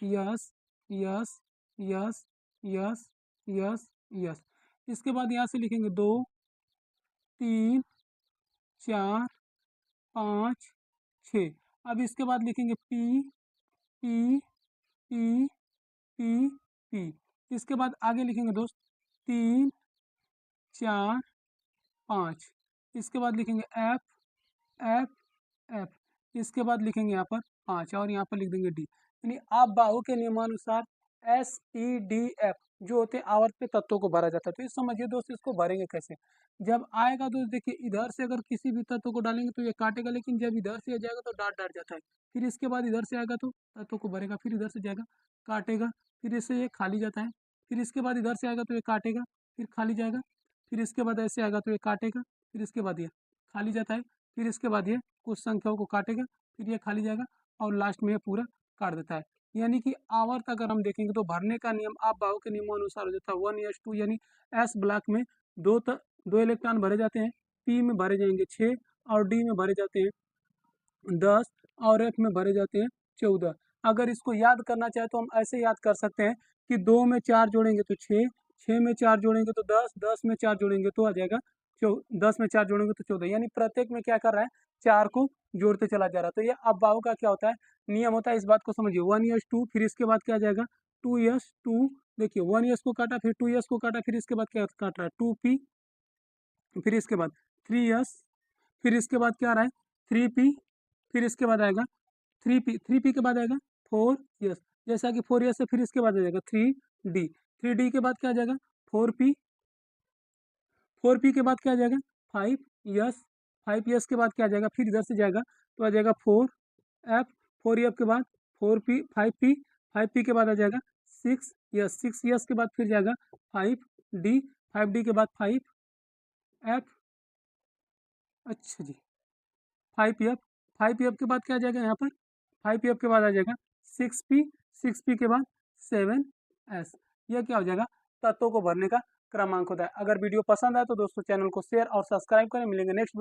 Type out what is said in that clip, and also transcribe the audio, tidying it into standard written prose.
Yes yes yes yes yes yes. इसके बाद यहाँ से लिखेंगे 2 3 4 5 6। अब इसके बाद लिखेंगे P P P P P. इसके बाद आगे लिखेंगे दोस्त 3 4 5। इसके बाद लिखेंगे एफ एफ एफ। इसके बाद लिखेंगे यहाँ पर 5 और यहाँ पर लिख देंगे डी। यानी आप बाहु के नियमानुसार एस ई डी एफ जो होते हैं आवर्त पे तत्वों को भरा जाता है। तो ये समझिए दोस्त इसको भरेंगे कैसे। जब आएगा तो देखिए इधर से अगर किसी भी तत्व को डालेंगे तो ये काटेगा, लेकिन जब इधर से जाएगा तो डाट डाट जाता है। फिर इसके बाद इधर से आएगा तो तत्व को भरेगा, फिर इधर से जाएगा काटेगा, फिर इससे ये खाली जाता है। फिर इसके बाद इधर से आएगा तो ये काटेगा, फिर खाली जाएगा, फिर इसके बाद ऐसे आएगा तो ये काटेगा, फिर इसके बाद ये खाली जाता है, फिर इसके बाद ये कुछ संख्याओं को काटेगा, फिर ये खाली जाएगा और लास्ट में ये पूरा काट देता है। यानी कि आवर्त अगर हम देखेंगे तो भरने का नियम आप बाहु के नियमानुसार हो जाता है 1:2। यानी एस ब्लॉक में दो इलेक्ट्रॉन भरे जाते हैं, पी में भरे जाएंगे 6 और डी में भरे जाते हैं 10 और एफ में भरे जाते हैं 14। अगर इसको याद करना चाहे तो हम ऐसे याद कर सकते हैं कि 2 में 4 जोड़ेंगे तो 6, 6 में 4 जोड़ेंगे तो 10, 10 में 4 जोड़ेंगे तो आ जाएगा 10 में 4 जोड़ेंगे तो 14। यानी प्रत्येक में क्या कर रहा है, 4 को जोड़ते चला जा रहा है। तो ये अब बाहु का क्या होता है, नियम होता है। इस बात को समझिए 1:2। फिर इसके बाद क्या आ जाएगा 2:2। देखिए 1 को काटा, फिर 2 को काटा, फिर इसके बाद क्या काट रहा है 2p, फिर इसके बाद 3s, फिर इसके बाद क्या आ रहा है 3p, फिर इसके बाद आएगा 3p के बाद आएगा 4s। जैसा कि 4s है फिर इसके बाद आ जाएगा 3d, 3d के बाद क्या आ जाएगा 4p, 4p के बाद क्या आ जाएगा 5s, 5s के बाद क्या आ जाएगा, फिर इधर से जाएगा तो आ जाएगा 4f, 4f के बाद 4p, 5p, 5p के बाद आ जाएगा 6s, 6s के बाद फिर जाएगा 5d, 5d के बाद 5f, अच्छा जी 5f, 5f के बाद क्या आ जाएगा यहाँ पर 5f के बाद आ जाएगा 6p, 6p के बाद 7s। यह क्या हो जाएगा, तत्वों को भरने का क्रमांक होता है। अगर वीडियो पसंद आए तो दोस्तों चैनल को शेयर और सब्सक्राइब करें। मिलेंगे नेक्स्ट